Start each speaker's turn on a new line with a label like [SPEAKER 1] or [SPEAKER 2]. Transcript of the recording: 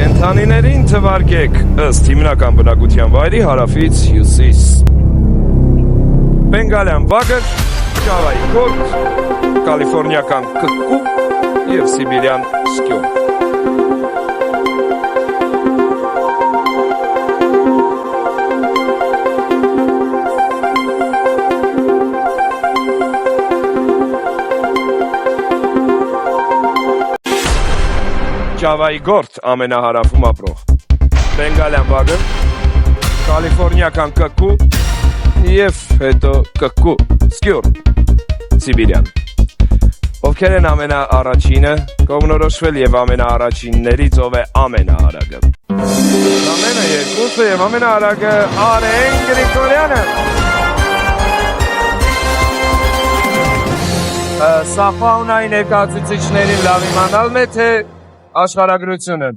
[SPEAKER 1] Կենդանիներին թվարկեք ըստ հիմնական բնակության վայրի հարավից հյուսիս։ Բենգալյան վագր, Ճավայի գորտ, կալիֆորնիական կկկու և սիբիրյան սկյոն։ Ճավայի գորտ ամենահարավում ապրող, բենգալյան վագր, կալիֆորնիական կկկու և հետո կկկու սկյուր, սիբիրյան։ Ովքեր են ամենաառաջինը, կողմնորոշվել և ամենաառաջիններից ով է ամենաարագը։ Ամենը երկուսը և ամենաարագը Արեն Գրիգորյանը։ Սա ֆաունայի ներկայացուցիչներին լավ իմանալն է, թե աշխարհագրությունը